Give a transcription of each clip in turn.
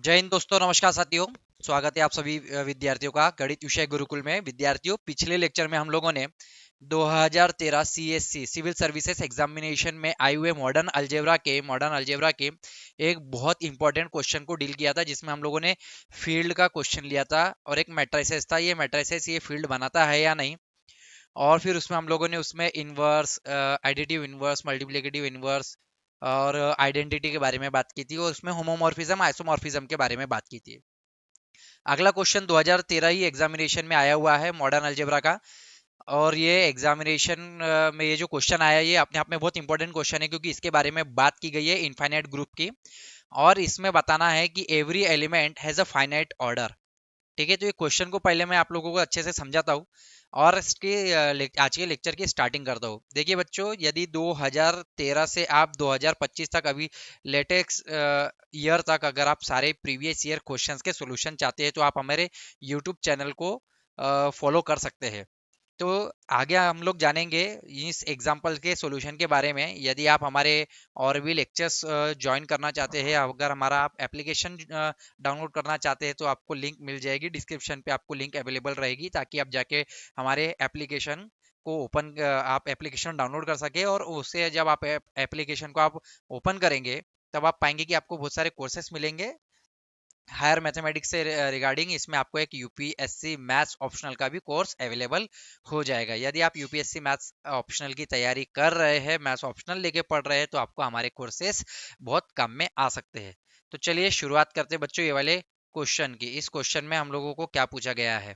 जय हिंद दोस्तों, नमस्कार साथियों। स्वागत है आप सभी विद्यार्थियों का गणित विषय गुरुकुल में। विद्यार्थियों, पिछले लेक्चर में हम लोगों ने 2013 सीएससी सिविल सर्विसेज एग्जामिनेशन में आए हुए मॉडर्न अलजेब्रा के एक बहुत इंपॉर्टेंट क्वेश्चन को डील किया था, जिसमें हम लोगों ने फील्ड का क्वेश्चन लिया था और एक मैट्रिसेस था। ये मैट्रिसेस ये फील्ड बनाता है या नहीं, और फिर उसमें हम लोगों ने उसमें inverse, additive inverse, multiplicative inverse और आइडेंटिटी के बारे में बात की थी, और उसमें होमोमॉर्फिज्म आइसोमॉर्फिज्म के बारे में बात की थी। अगला क्वेश्चन 2013 ही एग्जामिनेशन में आया हुआ है मॉडर्न अलजेब्रा का। और ये एग्जामिनेशन में ये जो क्वेश्चन आया, ये अपने आप में बहुत इंपॉर्टेंट क्वेश्चन है, क्योंकि इसके बारे में बात की गई है इनफाइनाइट ग्रुप की। और इसमें बताना है कि every element has a finite order. ठीक है, तो ये क्वेश्चन को पहले मैं आप लोगों को अच्छे से समझाता हूँ और इसके आज के लेक्चर की स्टार्टिंग करता हूँ। देखिए बच्चों, यदि 2013 से आप 2025 तक, अभी लेटेक्स ईयर तक, अगर आप सारे प्रीवियस ईयर क्वेश्चंस के सॉल्यूशन चाहते हैं, तो आप हमारे यूट्यूब चैनल को फॉलो कर सकते हैं। तो आगे हम लोग जानेंगे इस एग्जाम्पल के सॉल्यूशन के बारे में। यदि आप हमारे और भी लेक्चर्स ज्वाइन करना चाहते हैं, अगर हमारा आप एप्लीकेशन डाउनलोड करना चाहते हैं, तो आपको लिंक मिल जाएगी डिस्क्रिप्शन पे, आपको लिंक अवेलेबल रहेगी, ताकि आप जाके हमारे एप्लीकेशन को ओपन आप एप्लीकेशन डाउनलोड कर सके। और उससे जब आप एप्लीकेशन को आप ओपन करेंगे, तब आप पाएंगे कि आपको बहुत सारे कोर्सेस मिलेंगे हायर मैथमेटिक्स से रिगार्डिंग। इसमें आपको एक यूपीएससी मैथ्स ऑप्शनल का भी कोर्स अवेलेबल हो जाएगा। यदि आप यूपीएससी मैथ्स ऑप्शनल की तैयारी कर रहे हैं, मैथ्स ऑप्शनल लेके पढ़ रहे हैं, तो आपको हमारे कोर्सेस बहुत काम में आ सकते हैं। तो चलिए शुरुआत करते हैं बच्चों ये वाले क्वेश्चन की। इस क्वेश्चन में हम लोगों को क्या पूछा गया है।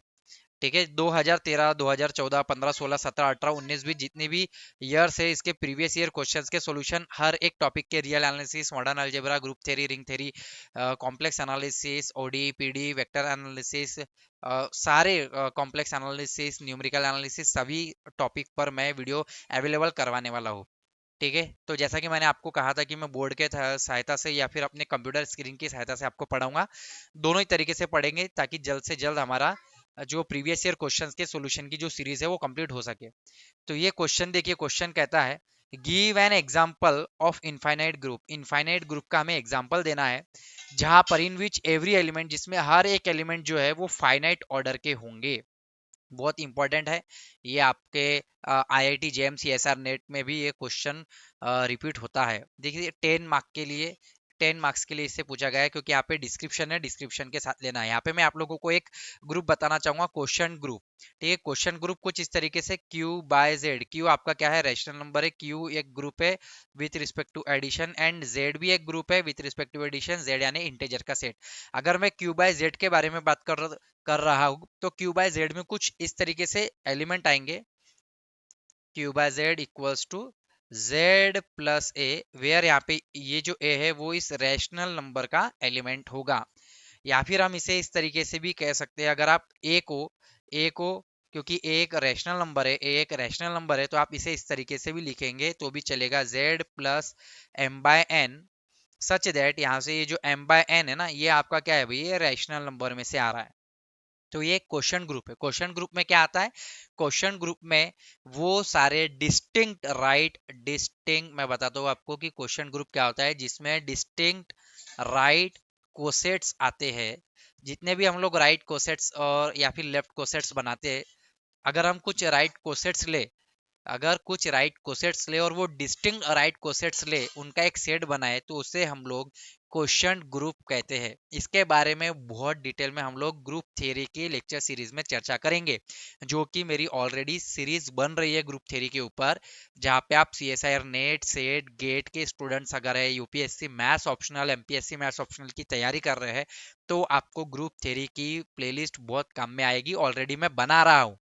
ठीक है, 2013, 2014, 15, 16, 17, 18, 19 भी जितने भी ईयर्स है, इसके प्रीवियस ईयर क्वेश्चंस के सॉल्यूशन हर एक टॉपिक के, real analysis, modern algebra, group theory, ring theory, complex analysis, OD PD, vector analysis, सारे कॉम्प्लेक्स एनालिसिस, न्यूमेरिकल एनालिसिस, सभी टॉपिक पर मैं वीडियो अवेलेबल करवाने वाला हूँ। ठीक है, तो जैसा कि मैंने आपको कहा था कि मैं बोर्ड के सहायता से या फिर अपने कंप्यूटर स्क्रीन की सहायता से आपको पढ़ाऊंगा। दोनों ही तरीके से पढ़ेंगे, ताकि जल्द से जल्द हमारा जो प्रीवियस ईयर क्वेश्चंस के सॉल्यूशन की जो सीरीज है वो कंप्लीट हो सके। तो ये क्वेश्चन देखिए, क्वेश्चन कहता है give an example of infinite group. Infinite group का हमें एग्जांपल देना है, जहां पर इन विच एवरी एलिमेंट, जिसमें हर एक एलिमेंट जो है वो फाइनाइट ऑर्डर के होंगे। बहुत इंपॉर्टेंट है ये। आपके आईआईटी जेएम सीएसआर नेट में भी ये क्वेश्चन रिपीट होता है। देखिए 10 मार्क्स के लिए इससे पूछा गया है, क्योंकि यहाँ पे डिस्क्रिप्शन है, डिस्क्रिप्शन के साथ लेना है। यहाँ पे मैं आप लोगों को एक ग्रुप बताना चाहूंगा, क्वेश्चन ग्रुप। ठीक है, क्वेश्चन ग्रुप कुछ इस तरीके से, क्यू बाय जेड। क्यू आपका क्या है, रैशनल नंबर है। क्यू एक ग्रुप है with respect to addition, and Z भी एक ग्रुप है with respect to addition, Z यानी इंटेजर का सेट। अगर मैं क्यू बाय जेड के बारे में बात कर रहा हूं, तो क्यू बाय जेड में कुछ इस तरीके से एलिमेंट आएंगे। Q by Z equals to Z plus A, where यहाँ पे ये जो ए है वो इस रैशनल नंबर का एलिमेंट होगा। या फिर हम इसे इस तरीके से भी कह सकते हैं, अगर आप ए को, क्योंकि ए एक रैशनल नंबर है, ए एक रैशनल नंबर है, तो आप इसे इस तरीके से भी लिखेंगे तो भी चलेगा, Z plus M by N, such that यहाँ से ये जो एम बाय एन है ना, ये आपका क्या है भाई, ये रैशनल नंबर में से आ रहा है। तो ये क्वेश्चन ग्रुप है। क्वेश्चन ग्रुप में क्या आता है, क्वेश्चन ग्रुप में वो सारे डिस्टिंक्ट राइट, डिस्टिंक्ट मैं बताता हूँ आपको कि क्वेश्चन ग्रुप क्या होता है, जिसमें डिस्टिंक्ट राइट कोसेट्स आते हैं। जितने भी हम लोग राइट कोसेट्स और या फिर लेफ्ट कोसेट्स बनाते हैं, अगर हम कुछ राइट कोसेट्स ले, अगर कुछ राइट कोसेट्स ले और वो डिस्टिंक्ट राइट कोसेट्स ले, उनका एक सेट बनाए, तो उसे हम लोग क्वेश्चन ग्रुप कहते हैं। इसके बारे में बहुत डिटेल में हम लोग ग्रुप थ्योरी की लेक्चर सीरीज में चर्चा करेंगे, जो कि मेरी ऑलरेडी सीरीज बन रही है ग्रुप थ्योरी के ऊपर। जहाँ पे आप सीएसआईआर नेट सेट गेट के स्टूडेंट्स अगर है, UPSC maths optional, MPSC maths optional की तैयारी कर रहे हैं, तो आपको ग्रुप थ्योरी की प्लेलिस्ट बहुत काम में आएगी, ऑलरेडी मैं बना रहा हूँ।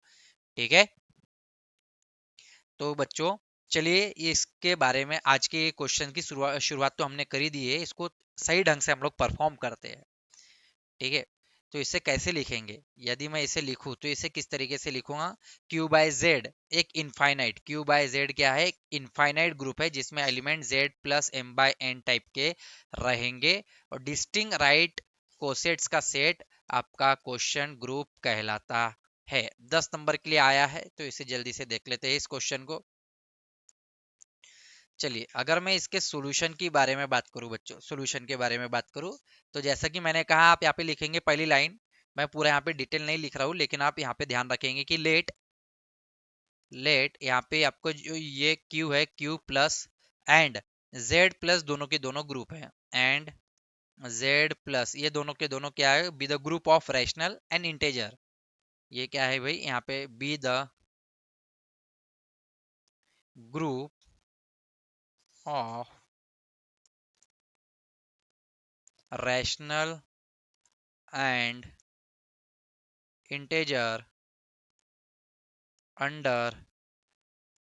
ठीक है, तो बच्चों चलिए इसके बारे में, आज के क्वेश्चन की शुरुआत तो हमने कर ही दी है, इसको सही ढंग से हम लोग परफॉर्म करते हैं। ठीक है, तो इसे कैसे लिखेंगे, यदि मैं इसे लिखूं तो इसे किस तरीके से लिखूंगा। क्यू बाय जेड एक इनफाइनाइट, क्यू बाय जेड क्या है, एक इनफाइनाइट ग्रुप है, जिसमें element Z plus M by N type के रहेंगे, और डिस्टिंग राइट कोसेट्स का सेट आपका क्वेश्चन ग्रुप कहलाता है। 10 नंबर के लिए आया है, तो इसे जल्दी से देख लेते हैं इस क्वेश्चन को। चलिए, अगर मैं इसके सॉल्यूशन की बारे में बात करूं बच्चों, सॉल्यूशन के बारे में बात करूं, तो जैसा कि मैंने कहा, आप यहाँ पे लिखेंगे पहली लाइन। मैं पूरा यहाँ पे डिटेल नहीं लिख रहा हूँ, लेकिन आप यहाँ पे ध्यान रखेंगे कि लेट लेट यहाँ पे आपको जो ये क्यू है, Q plus and Z plus, दोनों के दोनों ग्रुप है, एंड जेड प्लस ये दोनों के दोनों क्या है, be the group of rational and integer. ये क्या है भाई, यहाँ पे be the group of rational and integer under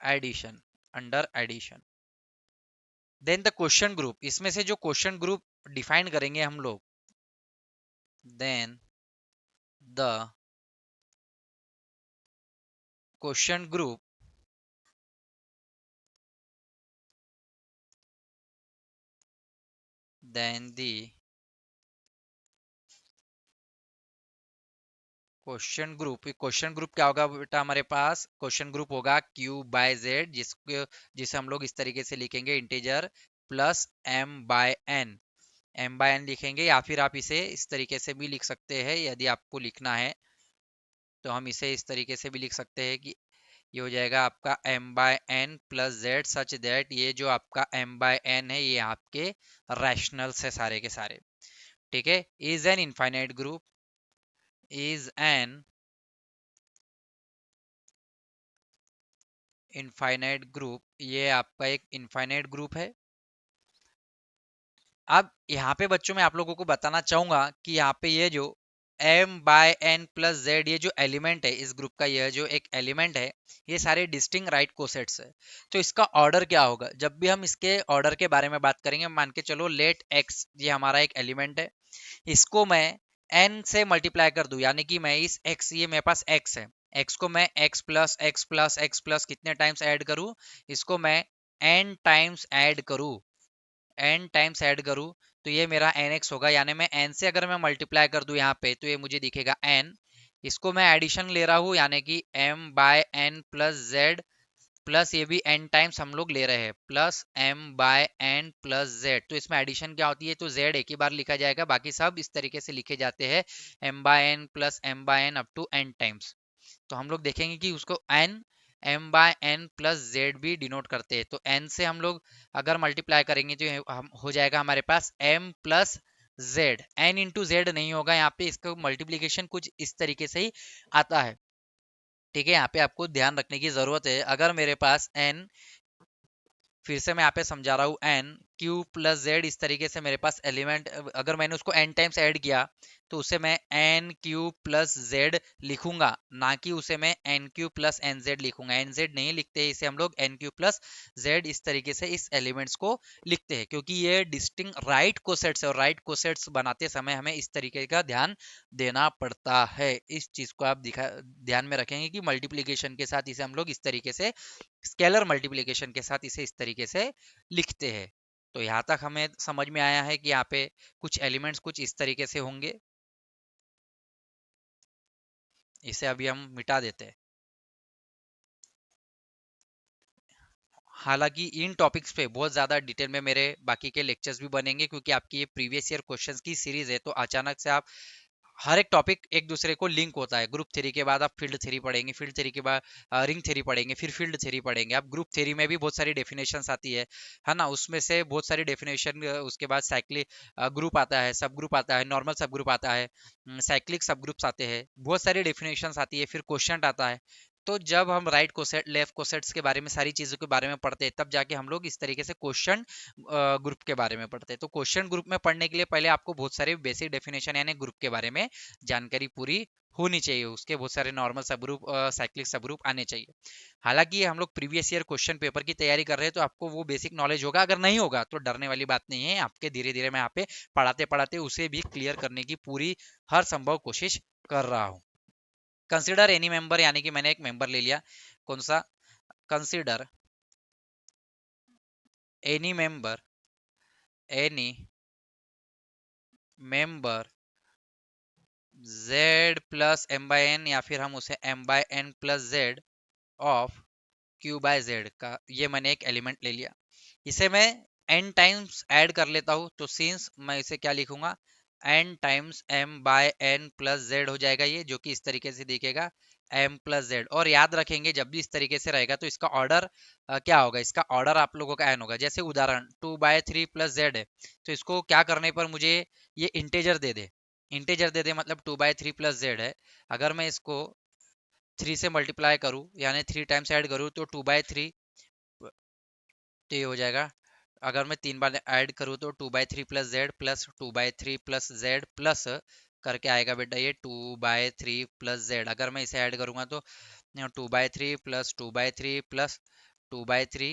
addition, under addition. Then the question group, इसमें से जो क्वेश्चन ग्रुप डिफाइन करेंगे हम लोग, then the question group then the question group क्या होगा बेटा, हमारे पास क्वेश्चन ग्रुप होगा क्यू बाय जेड, जिसे हम लोग इस तरीके से लिखेंगे, integer plus M by N, M by N लिखेंगे, या फिर आप इसे इस तरीके से भी लिख सकते हैं यदि आपको लिखना है, तो हम इसे इस तरीके से भी लिख सकते हैं कि ये हो जाएगा आपका m by N plus Z, such that ये जो आपका m बाय एन है ये आपके रैशनल्स है सारे के सारे। ठीक है, is an infinite group, is an infinite group, ये आपका एक इनफाइनाइट ग्रुप है। अब यहाँ पे बच्चों में आप लोगों को बताना चाहूंगा कि यहाँ पे ये जो m by N plus Z, ये जो एलिमेंट है इस ग्रुप का, यह जो एक एलिमेंट है, ये सारे डिस्टिंक्ट राइट कोसेट्स है। तो इसका ऑर्डर क्या होगा, जब भी हम इसके ऑर्डर के बारे में बात करेंगे, मान के चलो लेट x ये हमारा एक एलिमेंट है, इसको मैं n से मल्टीप्लाई कर दूं, यानी कि मैं इस x, ये मेरे पास x है, x को मैं x plus x plus x plus कितने टाइम्स ऐड करूं, इसको मैं n टाइम्स ऐड करूं, n टाइम्स ऐड करूं, तो ये मेरा nx होगा, यानी मैं n से अगर मैं मल्टीप्लाई कर दूं यहाँ पे, तो ये मुझे दिखेगा n। इसको मैं एडिशन ले रहा हूँ, यानी कि m by N plus Z, plus ये भी n टाइम्स हम लोग ले रहे हैं, plus m by N plus Z. तो इसमें एडिशन क्या होती है, तो z एक ही बार लिखा जाएगा, बाकी सब इस तरीके से लिखे जाते हैं, m by N plus m by N up to n times. तो हम लोग देखेंगे कि उसको n m by N plus Z भी डिनोट करते हैं, तो n से हम लोग अगर मल्टीप्लाई करेंगे तो हम हो जाएगा हमारे पास m plus Z, n into Z नहीं होगा यहाँ पे, इसका मल्टीप्लीकेशन कुछ इस तरीके से ही आता है। ठीक है, यहाँ पे आपको ध्यान रखने की जरूरत है, अगर मेरे पास n, फिर से मैं यहाँ पे समझा रहा हूँ, एन क्यू प्लस जेड, इस तरीके से मेरे पास एलिमेंट, अगर मैंने उसको एन टाइम्स ऐड किया, तो उसे मैं एन क्यू प्लस जेड लिखूंगा, ना कि उसे मैं N Q plus N Z लिखूंगा, एन जेड नहीं लिखते, इसे हम लोग एन क्यू प्लस जेड इस तरीके से इस एलिमेंट्स को लिखते हैं, क्योंकि ये डिस्टिंग राइट कोसेट्स है, और राइट कोसेट्स बनाते समय हमें इस तरीके का ध्यान देना पड़ता है। इस चीज को आप ध्यान में रखेंगे कि मल्टीप्लीकेशन के साथ इसे हम लोग इस तरीके से, स्केलर मल्टीप्लिकेशन के साथ इसे इस तरीके से लिखते हैं। तो यहाँ तक हमें समझ में आया है कि यहाँ पे कुछ एलिमेंट्स कुछ इस तरीके से होंगे, इसे अभी हम मिटा देते हैं। हालांकि इन टॉपिक्स पे बहुत ज़्यादा डिटेल में मेरे बाकी के लेक्चर्स भी बनेंगे, क्योंकि आपकी ये प्रीवियस ईयर क्वेश्चंस की सीरीज है, तो अचानक से आप हर एक टॉपिक एक दूसरे को लिंक होता है। ग्रुप थ्री के बाद आप फील्ड थ्री पढ़ेंगे, फील्ड थ्री के बाद रिंग थ्री पढ़ेंगे, फिर फील्ड थ्री पढ़ेंगे। आप ग्रुप थ्री में भी बहुत सारी डेफिनेशंस आती है ना, उसमें से बहुत सारी डेफिनेशन, उसके बाद साइक्लिक ग्रुप आता है, सब ग्रुप आता है, नॉर्मल सब ग्रुप आता है, साइक्लिक सब ग्रुप्स आते हैं, बहुत सारी डेफिनेशंस आती है, फिर क्वेश्चन आता है। तो जब हम राइट कोसेट लेफ्ट कोसेट्स के बारे में, सारी चीज़ों के बारे में पढ़ते हैं, तब जाके हम लोग इस तरीके से क्वेश्चन ग्रुप के बारे में पढ़ते हैं। तो क्वेश्चन ग्रुप में पढ़ने के लिए पहले आपको बहुत सारे बेसिक डेफिनेशन यानी ग्रुप के बारे में जानकारी पूरी होनी चाहिए, उसके बहुत सारे नॉर्मल सब ग्रुप, साइक्लिक सब ग्रुप आने चाहिए। हालांकि हम लोग प्रीवियस ईयर क्वेश्चन पेपर की तैयारी कर रहे हैं, तो आपको वो बेसिक नॉलेज होगा, अगर नहीं होगा तो डरने वाली बात नहीं है, आपके धीरे धीरे मैं यहाँ पे पढ़ाते पढ़ाते उसे भी क्लियर करने की पूरी हर संभव कोशिश कर रहा हूँ। कंसिडर एनी मेंबर, यानी कि मैंने एक मेंबर ले लिया, कौन सा, consider any member, any member z plus M by N, या फिर हम उसे m by N plus Z of q by Z का, ये मैंने एक एलिमेंट ले लिया। इसे मैं n टाइम्स ऐड कर लेता हूँ, तो सिंस मैं इसे क्या लिखूंगा, n times m by n plus z हो जाएगा, ये जो कि इस तरीके से दिखेगा m प्लस z। और याद रखेंगे जब भी इस तरीके से रहेगा तो इसका ऑर्डर क्या होगा, इसका ऑर्डर आप लोगों का n होगा। जैसे उदाहरण 2/3 प्लस z है, तो इसको क्या करने पर मुझे ये इंटेजर दे दे, इंटेजर दे दे मतलब 2/3 प्लस z है। अगर मैं इसको 3 से मल्टीप्लाई करूँ यानी 3 टाइम्स ऐड करूँ तो 2/3, तो ये हो जाएगा। अगर मैं 3 बार ऐड करूँ तो 2/3 plus Z plus 2/3 plus Z plus करके आएगा बेटा ये 2/3 प्लस जेड। अगर मैं इसे ऐड करूंगा तो 2/3 प्लस 2/3 प्लस 2/3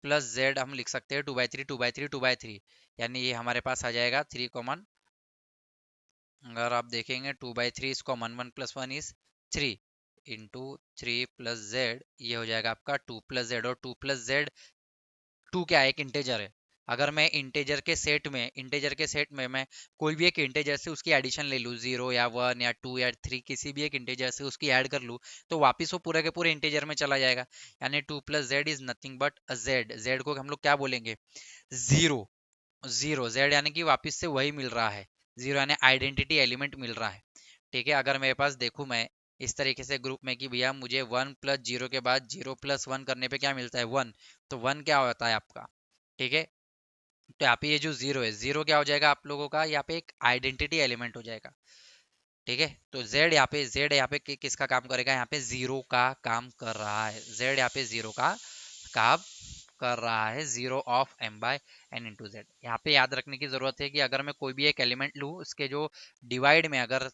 प्लस जेड हम लिख सकते हैं 2/3 2/3 2/3, यानी ये हमारे पास आ जाएगा 3 कॉमन। अगर आप देखेंगे 2/3 इस common, 1 plus 1 is 3 into 3 plus Z, ये हो जाएगा आपका 2 प्लस जेड। और 2 प्लस जेड, टू क्या है, एक इंटेजर है। अगर मैं इंटेजर के सेट में मैं कोई भी एक इंटेजर से उसकी एडिशन ले लूँ, 0 या 1 या 2 या 3, किसी भी एक इंटेजर से उसकी ऐड कर लूँ, तो वापस वो पूरे के पूरे इंटेजर में चला जाएगा। यानी 2 plus Z is nothing but Z. Z को हम लोग क्या बोलेंगे, जीरो। जीरो जेड यानी कि वापस से वही मिल रहा है, जीरो यानी आइडेंटिटी एलिमेंट मिल रहा है। ठीक है, अगर मेरे पास देखूं मैं इस तरीके से ग्रुप में कि भैया मुझे 1 प्लस जीरो के बाद 0 प्लस 1 करने पे क्या मिलता है, 1, तो 1 क्या होता है आपका। ठीक है, तो यहाँ पे ये जो जीरो है, जीरो क्या हो जाएगा आप लोगों का, यहाँ पे एक आइडेंटिटी एलिमेंट हो जाएगा। ठीक है, तो जेड यहाँ पे किसका काम करेगा, यहाँ पे जीरो का काम कर रहा है। जेड यहाँ पे जीरो का काम कर रहा है, zero of m by n into Z. यहाँ पे याद रखने की जरूरत है कि अगर मैं कोई भी एक एलिमेंट लूँ, उसके जो डिवाइड में अगर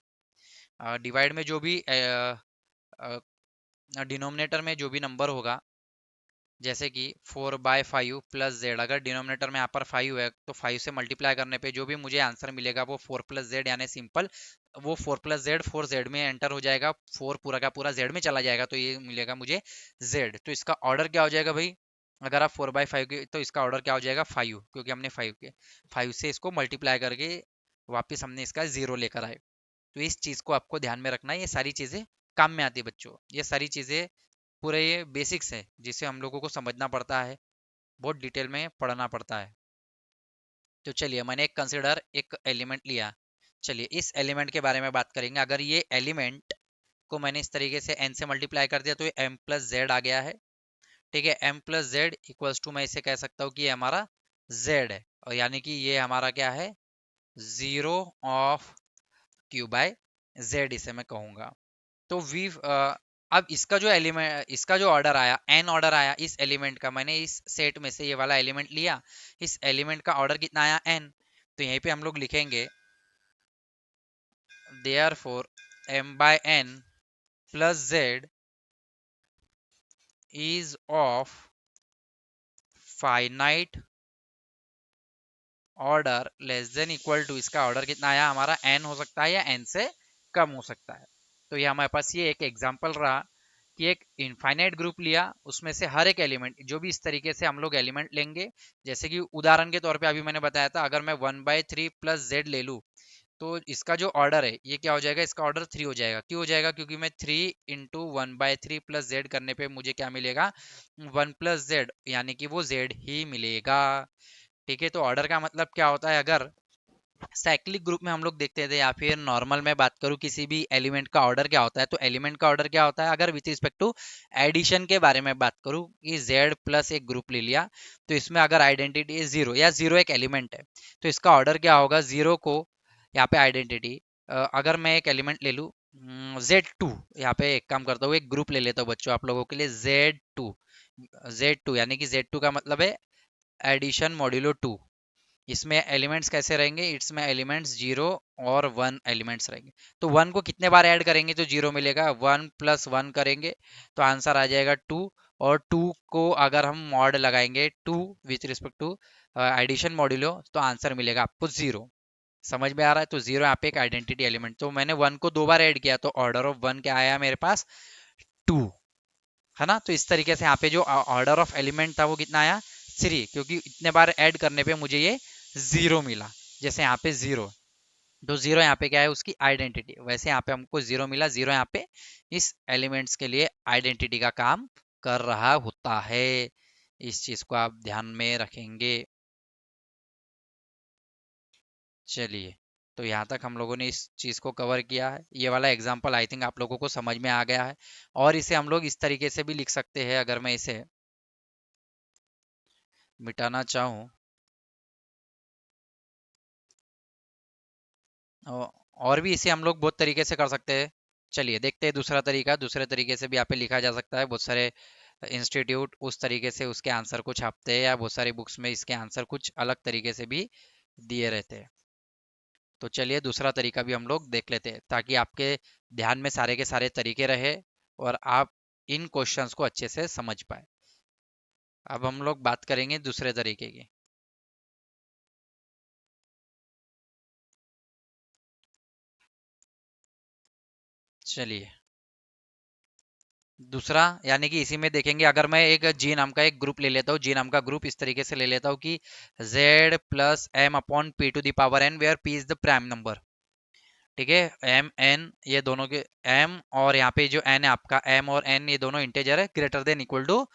डिवाइड में जो भी डिनोमिनेटर में जो भी नंबर होगा, जैसे कि 4/5 प्लस जेड, अगर डिनोमिनेटर में यहाँ पर 5 है तो 5 से मल्टीप्लाई करने पे जो भी मुझे आंसर मिलेगा वो 4 प्लस जेड, यानी सिंपल वो 4 प्लस जेड 4 जेड में एंटर हो जाएगा, 4 पूरा का पूरा जेड में चला जाएगा, तो ये मिलेगा मुझे जेड। तो इसका ऑर्डर क्या हो जाएगा भाई, अगर आप 4/5 के, तो इसका ऑर्डर क्या हो जाएगा 5, क्योंकि हमने 5 से इसको मल्टीप्लाई करके वापिस हमने इसका जीरो लेकर आए। तो इस चीज को आपको ध्यान में रखना है, ये सारी चीजें काम में आती है बच्चों, ये सारी चीजें पूरे ये बेसिक्स है जिसे हम लोगों को समझना पड़ता है, बहुत डिटेल में पढ़ना पड़ता है। तो चलिए, मैंने एक कंसिडर एक एलिमेंट लिया, चलिए इस एलिमेंट के बारे में बात करेंगे। अगर ये एलिमेंट को मैंने इस तरीके से n से मल्टीप्लाई कर दिया तो ये m प्लस जेड आ गया है। ठीक है, m plus Z equals to, मैं इसे कह सकता हूँ कि ये हमारा z है, और यानी कि ये हमारा क्या है, zero of Q by Z इसे मैं कहूंगा। तो अब इसका जो एलिमेंट, इसका जो ऑर्डर आया, एन ऑर्डर आया इस एलिमेंट का, मैंने इस सेट में से ये वाला एलिमेंट लिया, इस एलिमेंट का ऑर्डर कितना आया, एन। तो यहीं पे हम लोग लिखेंगे therefore m by n plus z is of finite order less than equal to, इसका ऑर्डर कितना आया हमारा, n हो सकता है या n से कम हो सकता है। तो ये हमारे पास ये एक एग्जांपल रहा कि एक इनफाइनाइट ग्रुप लिया, उसमें से हर एक एलिमेंट जो भी इस तरीके से हम लोग एलिमेंट लेंगे, जैसे कि उदाहरण के तौर पे अभी मैंने बताया था, अगर मैं 1/3 प्लस जेड ले लूँ, तो इसका जो ऑर्डर है ये क्या हो जाएगा, इसका ऑर्डर 3 हो जाएगा। क्यों हो जाएगा, क्योंकि मैं 3 इंटू 1/3 प्लस जेड करने पे मुझे क्या मिलेगा, 1 प्लस जेड, यानी कि वो जेड ही मिलेगा। ठीक है, तो ऑर्डर का मतलब क्या होता है, अगर साइक्लिक ग्रुप में हम लोग देखते थे या फिर नॉर्मल में बात करूं किसी भी एलिमेंट का ऑर्डर क्या होता है, तो एलिमेंट का ऑर्डर क्या होता है, अगर विथ रिस्पेक्ट टू एडिशन के बारे में बात करूं कि z प्लस एक ग्रुप ले लिया, तो इसमें अगर आइडेंटिटी है जीरो या जीरो एक एलिमेंट है, तो इसका ऑर्डर क्या होगा, जीरो को यहाँ पे आइडेंटिटी, अगर मैं एक एलिमेंट ले लूँ Z2, यहाँ पे एक काम करता हूँ, एक ग्रुप ले लेता हूँ बच्चों आप लोगों के लिए, Z2 यानी कि Z2 का मतलब है एडिशन मॉड्यूलो 2। इसमें एलिमेंट्स कैसे रहेंगे, इसमें एलिमेंट्स जीरो और वन एलिमेंट्स रहेंगे। तो वन को कितने बार ऐड करेंगे तो जीरो मिलेगा, 1 प्लस 1 करेंगे तो आंसर आ जाएगा 2। और 2 को अगर हम मॉड लगाएंगे 2 with respect to addition modulo, तो आंसर मिलेगा आपको जीरो। समझ में आ रहा है, तो जीरो यहाँ पे एक आइडेंटिटी एलिमेंट, तो मैंने 1 को 2 बार ऐड किया तो ऑर्डर ऑफ 1 क्या आया मेरे पास, 2, है ना। तो इस तरीके से यहाँ पे जो ऑर्डर ऑफ एलिमेंट था वो कितना आया, 3, क्योंकि इतने बार ऐड करने पे मुझे ये जीरो मिला। जैसे यहाँ पे जीरो, तो जीरो यहाँ पे क्या है, उसकी आइडेंटिटी, वैसे यहाँ पे हमको जीरो मिला, जीरो यहाँ पे इस एलिमेंट्स के लिए आइडेंटिटी का काम कर रहा होता है। इस चीज को आप ध्यान में रखेंगे। चलिए, तो यहाँ तक हम लोगों ने इस चीज को कवर किया है। ये वाला एग्जाम्पल आई थिंक आप लोगों को समझ में आ गया है। और इसे हम लोग इस तरीके से भी लिख सकते हैं, अगर मैं इसे मिटाना चाहूँ। और भी इसे हम लोग बहुत तरीके से कर सकते हैं। चलिए देखते हैं दूसरा तरीका। दूसरे तरीके से भी यहाँ पे लिखा जा सकता है। बहुत सारे इंस्टीट्यूट उस तरीके से उसके आंसर को छापते हैं, या बहुत सारी बुक्स में इसके आंसर कुछ अलग तरीके से भी दिए रहते हैं। तो चलिए दूसरा तरीका भी हम लोग देख लेते हैं, ताकि आपके ध्यान में सारे के सारे तरीके रहे और आप इन क्वेश्चंस को अच्छे से समझ पाए। अब हम लोग बात करेंगे दूसरे तरीके की। चलिए, दूसरा यानी कि इसी में देखेंगे, अगर मैं एक जी नाम का एक ग्रुप ले लेता हूँ, जी नाम का ग्रुप इस तरीके से ले लेता हूँ कि z plus M upon P to the power N, where P is the prime number. ठीक है, एम एन ये दोनों के एम, और यहाँ पे जो एन है आपका, एम और एन ये दोनों इंटेजर है greater than equal to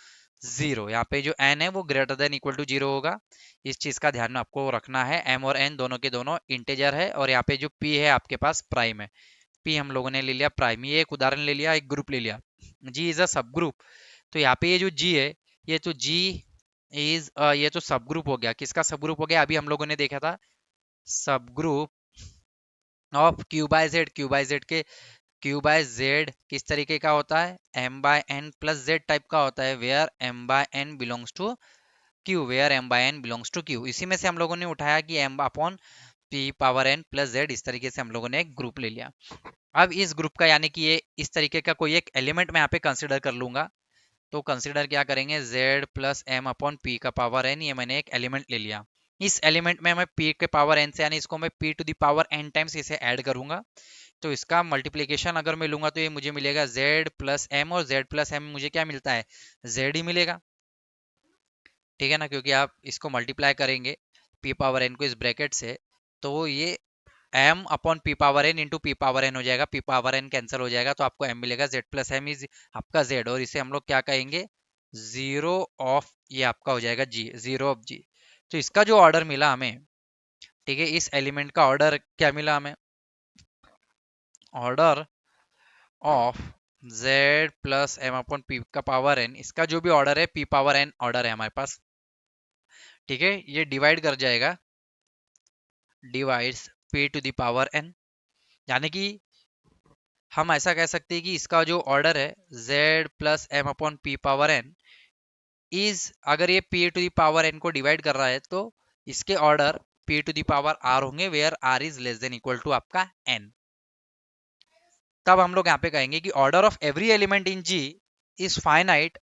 zero. यहाँ पे जो एन है वो greater than equal to zero होगा। इस चीज का ध्यान में आपको रखना है। एम और एन दोनों के दोनों इंटेजर है, और यहाँ पे जो पी है आपके पास प्राइम है। पी हम लोगों ने ले लिया प्राइम, ये एक उदाहरण ले लिया, एक ग्रुप ले लिया। जी इज अ सब ग्रुप। तो यहाँ पे ये जो जी है, ये तो जी इज, ये तो सब ग्रुप हो गया। किसका सब ग्रुप हो गया? अभी हम लोगों ने देखा था subgroup of Q by Z. Q by Z के क्यू बाय जेड किस तरीके का होता है? M by N plus Z type का होता है, where M by N belongs to Q, where M by N belongs to Q. इसी में से हम लोगों ने उठाया कि M upon P power N plus Z. इस तरीके से हम लोगों ने एक ग्रुप ले लिया। अब इस ग्रुप का यानी कि ये इस तरीके का कोई एक एलिमेंट मैं यहाँ पे कंसिडर कर लूंगा। तो कंसिडर क्या करेंगे? z plus M upon P का पावर n, ये मैंने एक एलिमेंट ले लिया। इस एलिमेंट में मैं p के पावर n से, यानी इसको मैं p to the power n times इसे ऐड करूंगा। तो इसका मल्टीप्लीकेशन अगर मैं लूंगा तो ये मुझे मिलेगा z प्लस एम, और z प्लस एम मुझे क्या मिलता है? z ही मिलेगा। ठीक है ना, क्योंकि आप इसको मल्टीप्लाई करेंगे p पावर n को इस ब्रैकेट से, तो ये m upon P power N into P power N हो जाएगा। पी पावर एन कैंसिल हो जाएगा, तो आपको m मिलेगा। z प्लस एम इज आपका z, और इसे हम लोग क्या कहेंगे? जीरो ऑफ, ये आपका हो जाएगा g, जीरो ऑफ g। तो इसका जो ऑर्डर मिला हमें, ठीक है, इस एलिमेंट का ऑर्डर क्या मिला हमें? Order of z plus M upon P का पावर n, इसका जो भी ऑर्डर है p पावर n ऑर्डर है हमारे पास। ठीक है, ये डिवाइड कर जाएगा, divides p to the power n। यानी कि हम ऐसा कह सकते हैं कि इसका जो ऑर्डर है z plus M upon P power n is, अगर ये p to the power n को डिवाइड कर रहा है, तो इसके order p to the power r होंगे, where r is less than equal to आपका n। तब हम लोग यहाँ पे कहेंगे कि order of every element in g is finite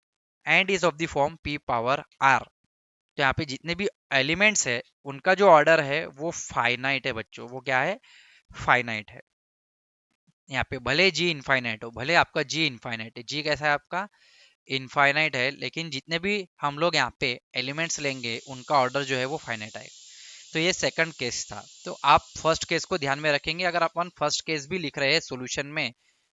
and is of the form p power r। तो यहाँ पे जितने भी एलिमेंट्स है उनका जो ऑर्डर है वो फाइनाइट है बच्चों। वो क्या है? फाइनाइट है। यहाँ पे भले जी इनफाइनाइट हो, भले आपका जी इनफाइनाइट है, जी कैसा है आपका? इनफाइनाइट है, लेकिन जितने भी हम लोग यहाँ पे एलिमेंट्स लेंगे उनका ऑर्डर जो है वो फाइनाइट आएगा। तो ये सेकंड केस था। तो आप फर्स्ट केस को ध्यान में रखेंगे। अगर अपन फर्स्ट केस भी लिख रहे हैं सॉल्यूशन में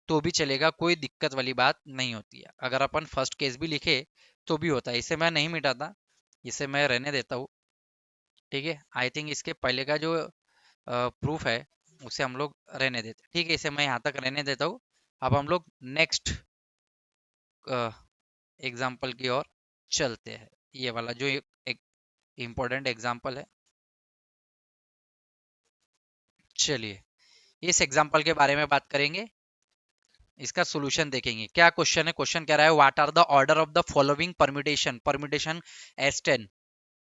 तो भी चलेगा, कोई दिक्कत वाली बात नहीं होती है। अगर अपन फर्स्ट केस भी लिखे तो भी होता है। इसे मैं नहीं मिटाता, इसे मैं रहने देता हूँ। ठीक है, आई थिंक इसके पहले का जो प्रूफ है उसे हम लोग रहने देते हैं। ठीक है, इसे मैं यहाँ तक रहने देता हूँ। अब हम लोग नेक्स्ट एग्जाम्पल की ओर चलते हैं। ये वाला जो एक इम्पोर्टेंट एग्जाम्पल है। चलिए इस एग्जाम्पल के बारे में बात करेंगे, इसका सॉल्यूशन देखेंगे। क्या क्वेश्चन है? क्वेश्चन कह रहा है what are the order of the following permutation, permutation S10।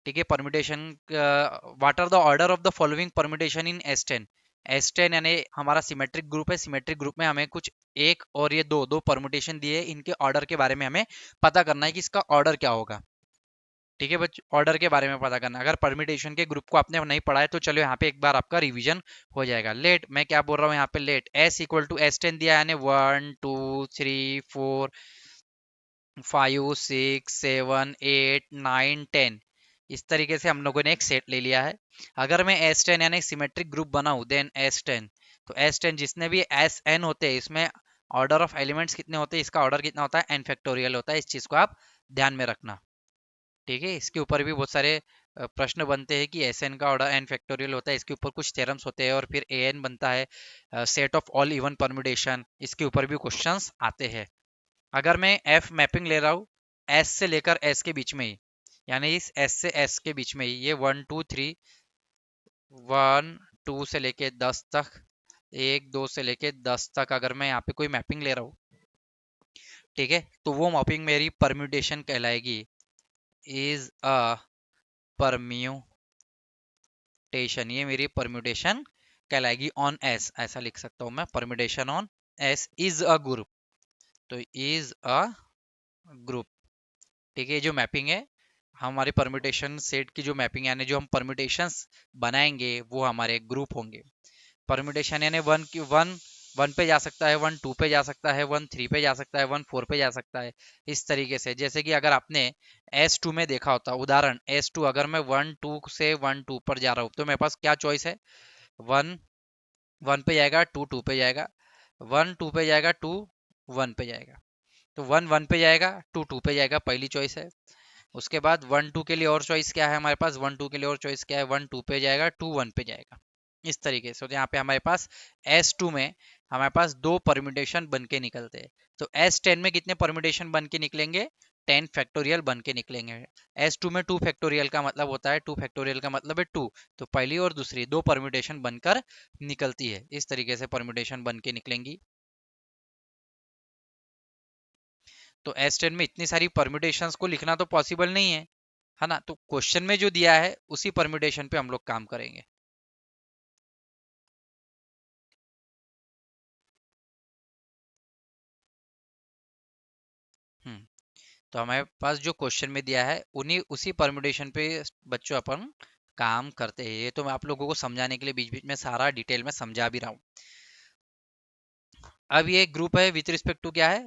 ठीक है, permutation, what are the order of the following permutation in S10। S10 यानी हमारा सिमेट्रिक ग्रुप है। सिमेट्रिक ग्रुप में हमें कुछ एक और ये दो दो परम्यूटेशन दिए, इनके ऑर्डर के बारे में हमें पता करना है कि इसका ऑर्डर क्या होगा। ठीक है बच्चों, ऑर्डर के बारे में पता करना। अगर परम्यूटेशन के ग्रुप को आपने नहीं पढ़ा है तो चलो यहाँ पे एक बार आपका रिवीजन हो जाएगा। लेट, मैं क्या बोल रहा हूँ यहाँ पे, late S equal to S10 दिया, यानी 1 2 3 4 5 6 7 8 9 10। इस तरीके से हम लोगों ने एक सेट ले लिया है। अगर मैं S10 यानी सिमेट्रिक ग्रुप बनाऊं, देन S10, तो S10 जितने भी Sn होते हैं इसमें ऑर्डर ऑफ एलिमेंट्स कितने होते हैं? इसका ऑर्डर कितना होता है? n फैक्टोरियल होता है। इस चीज को आप ध्यान में रखना। ठीक है, इसके ऊपर भी बहुत सारे प्रश्न बनते हैं कि एस एन का ऑर्डर एन फैक्टोरियल होता है, इसके ऊपर कुछ थ्योरम्स होते हैं, और फिर ए एन बनता है set of all even permutation, इसके ऊपर भी क्वेश्चंस आते हैं। अगर मैं एफ मैपिंग ले रहा हूँ एस से लेकर एस के बीच में ही, यानी इस एस से एस के बीच में ही, ये 1 2 3, 1 2 से लेके 10 तक, 1 2 से लेके 10 तक अगर मैं यहाँ पे कोई मैपिंग ले रहा हूँ, ठीक है, तो वो मैपिंग मेरी परम्यूटेशन कहलाएगी, इज अ परम्यूटेशन, ये मेरी परम्यूटेशन कहलाएगी ऑन एस, ऐसा लिख सकता हूँ मैं, permutation on S is a group, तो इज अ ग्रुप। ठीक है, ये जो मैपिंग है हमारे परम्यूटेशन सेट की, जो मैपिंग यानी जो हम परम्यूटेशंस बनाएंगे वो हमारे ग्रुप होंगे। परम्यूटेशन यानी वन की वन, वन पे जा सकता है, 1 2 पे जा सकता है, 1 3 पे जा सकता है, 1 4 पे जा सकता है, इस तरीके से। जैसे कि अगर आपने S2 में देखा होता, उदाहरण S2, अगर मैं 1 2 से 1 2 पर जा रहा हूँ तो मेरे पास क्या चॉइस है, 1 1 पे जाएगा, 2 2 पे जाएगा, 1 2 पे जाएगा, 2 1 पे जाएगा, तो 1 1 पे जाएगा, 2 2 पे जाएगा, पहली चॉइस है। उसके बाद 1 2 के लिए और चॉइस क्या है हमारे पास, 1 2 के लिए और चॉइस क्या है, 1 2 पे जाएगा, 2 1 पे जाएगा, इस तरीके से। तो यहाँ पे हमारे पास S2 में हमारे पास 2 परम्यूटेशन बन के निकलते हैं। तो S10 में कितने परम्यूटेशन बन के निकलेंगे, 10 फैक्टोरियल बन के निकलेंगे। S2 में 2 फैक्टोरियल का मतलब होता है, 2 फैक्टोरियल का मतलब है 2, तो पहली और दूसरी 2 परम्यूटेशन बनकर निकलती है, इस तरीके से परम्यूटेशन बन के निकलेंगी। तो S10 में इतनी सारी परम्यूटेशंस को लिखना तो पॉसिबल नहीं है ना, तो क्वेश्चन में जो दिया है उसी परम्यूटेशन पे हम लोग काम करेंगे। हम्म, तो हमारे पास जो क्वेश्चन में दिया है उन्हीं उसी परम्यूटेशन पे बच्चों अपन काम करते हैं। ये तो मैं आप लोगों को समझाने के लिए बीच बीच में सारा डिटेल में समझा भी रहा हूँ। अब ये ग्रुप है विथ रिस्पेक्ट टू क्या है,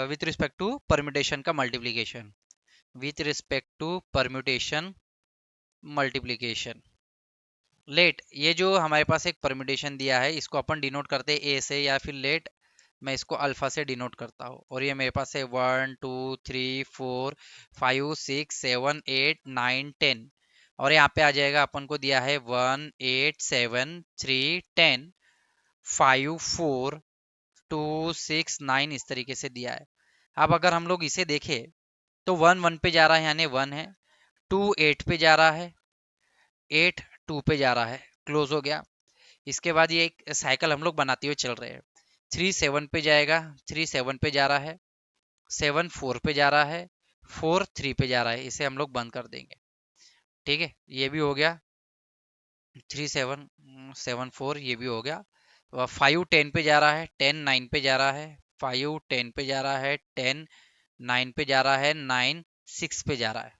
विथ रिस्पेक्ट टू परम्यूटेशन का multiplication, with respect to permutation multiplication. Let, ये जो हमारे पास एक परम्यूटेशन दिया है इसको अपन डिनोट करते हैं ए से या फिर लेट, मैं इसको अल्फा से डिनोट करता हूँ, और ये मेरे पास है 1 2 3 4 5 6 7 8 9 10, और यहाँ पे आ जाएगा, अपन को दिया है 1 8 7 3 10 5 4 2 6 9, इस तरीके से दिया है। अब अगर हम लोग इसे देखें तो 1 1 पे जा रहा है यानी 1 है, 2 8 पे जा रहा है, 8 2 पे जा रहा है, क्लोज हो गया। इसके बाद ये एक साइकिल हम लोग बनाते हुए चल रहे हैं, 3 7 पे जाएगा, 3 7 पे जा रहा है, 7 4 पे जा रहा है, 4 3 पे जा रहा है, इसे हम लोग बंद कर देंगे। ठीक है, ये भी हो गया, 3 7 7 4, ये भी हो गया। 5 10 पे जा रहा है, 10 9 पे जा रहा है, 5 10 पे जा रहा है, 10 9 पे जा रहा है, 9 6 पे जा रहा है,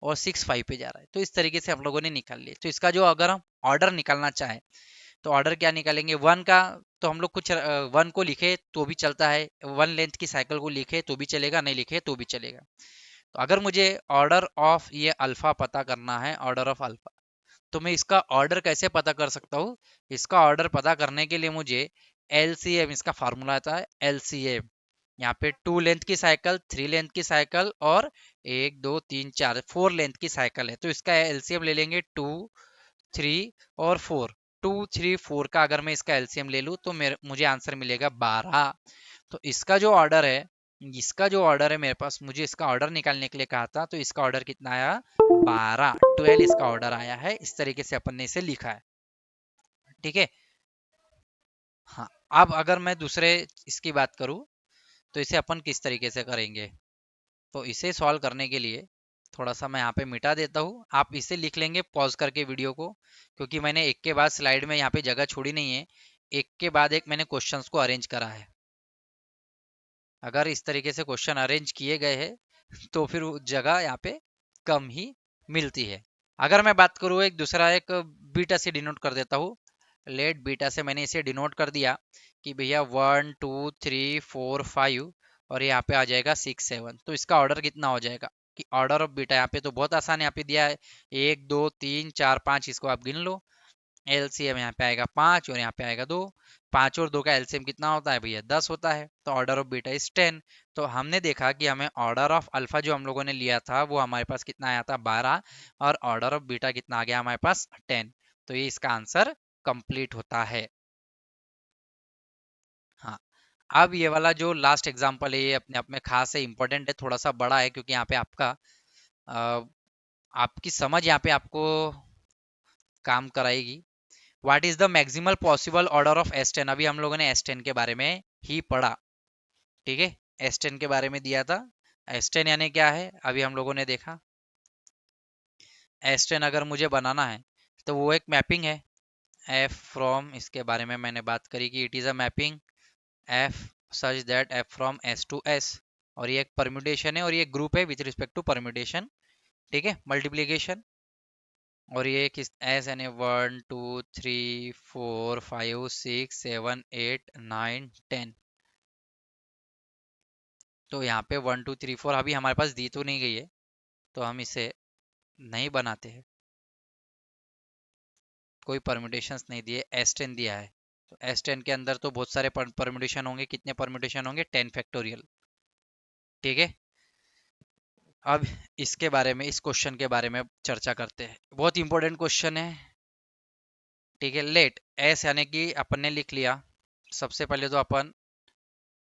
और 6 5 पे जा रहा है। तो इस तरीके से हम लोगों ने निकाल लिया। तो इसका जो अगर हम ऑर्डर निकालना चाहें तो ऑर्डर क्या निकालेंगे, वन का, तो हम लोग कुछ वन को लिखे तो भी चलता है, वन लेंथ की साइकिल को लिखे तो भी चलेगा, नहीं लिखे तो भी चलेगा। तो अगर मुझे ऑर्डर ऑफ ये अल्फा पता करना है, ऑर्डर ऑफ अल्फा, तो मैं इसका ऑर्डर कैसे पता कर सकता हूँ, इसका ऑर्डर पता करने के लिए मुझे एलसीएम, इसका फार्मूला आता है एलसीएम। यहाँ पे 2 लेंथ की साइकिल, 3 लेंथ की साइकिल, और 1 2 3 4 4 लेंथ की साइकिल है, तो इसका एलसीएम ले लेंगे 2 3 और 4। 2 3 4 का अगर मैं इसका एलसीएम ले लूँ तो मेरे मुझे आंसर मिलेगा 12। तो इसका जो ऑर्डर है मेरे पास, मुझे इसका ऑर्डर निकालने के लिए कहा था, तो इसका ऑर्डर कितना आया, 12 इसका ऑर्डर आया है। इस तरीके से अपन ने इसे लिखा है। ठीक है, हाँ। अब अगर मैं दूसरे इसकी बात करूँ तो इसे अपन किस तरीके से करेंगे, तो इसे सॉल्व करने के लिए थोड़ा सा मैं यहाँ पे मिटा देता हूँ, आप इसे लिख लेंगे पॉज करके वीडियो को, क्योंकि मैंने एक के बाद स्लाइड में यहाँ पे जगह छोड़ी नहीं है, एक के बाद एक मैंने क्वेश्चंस को अरेंज करा है। अगर इस तरीके से क्वेश्चन अरेंज किए गए हैं तो फिर जगह यहाँ पे कम ही मिलती है। अगर मैं बात करूँ एक दूसरा, एक बीटा से डिनोट कर देता हूँ, लेट बीटा से मैंने इसे डिनोट कर दिया कि भैया 1 2 3 4 5, और यहाँ पे आ जाएगा 6 7। तो इसका ऑर्डर कितना हो जाएगा, कि ऑर्डर ऑफ बीटा यहाँ पे तो बहुत आसान है, यहाँ पे दिया है 1 2 3 4 5, इसको आप गिन लो, एलसीएम यहाँ पे आएगा 5 और यहाँ पे आएगा 2। 5 और 2 का एलसीएम कितना होता है भैया? 10 होता है। तो ऑर्डर ऑफ बीटा इज 10। तो हमने देखा कि हमें ऑर्डर ऑफ अल्फा जो हम लोगों ने लिया था वो हमारे पास कितना आया था? 12। और ऑर्डर ऑफ बीटा कितना आ गया हमारे पास? 10। तो ये इसका आंसर कंप्लीट होता है। हाँ, अब ये वाला जो लास्ट एग्जांपल है ये अपने आप में खास है, इंपॉर्टेंट है, थोड़ा सा बड़ा है, क्योंकि यहाँ पे आपका अ, आपकी समझ यहाँ पे आपको काम कराएगी। What is the maximal possible order of S ten? अभी हम लोगों ने एस टेन के बारे में ही पढ़ा, ठीक है। एस टेन के बारे में दिया था। एस टेन यानी क्या है अभी हम लोगों ने देखा। एस टेन अगर मुझे बनाना है तो वो एक मैपिंग है। एफ फ्रॉम, इसके बारे में मैंने बात करी कि it is a mapping F such that F from S to S. और ये एक परम्यूटेशन है और ये एक ग्रुप है विथ रिस्पेक्ट टू परम्यूटेशन, ठीक है, मल्टीप्लीकेशन। और ये किस एस यानी 1 2 3 4 5 6 7 8 9 10। तो यहाँ पे 1 2 3 4 अभी हमारे पास दी तो नहीं गई है, तो हम इसे नहीं बनाते हैं। कोई परम्यूटेशंस नहीं दिए, एस टेन दिया है। तो एस टेन के अंदर तो बहुत सारे परम्यूटेशन होंगे। कितने परम्यूटेशन होंगे? 10 फैक्टोरियल, ठीक है। अब इसके बारे में, इस क्वेश्चन के बारे में चर्चा करते हैं। बहुत इंपॉर्टेंट क्वेश्चन है, ठीक है। लेट एस यानी कि अपन ने लिख लिया। सबसे पहले तो अपन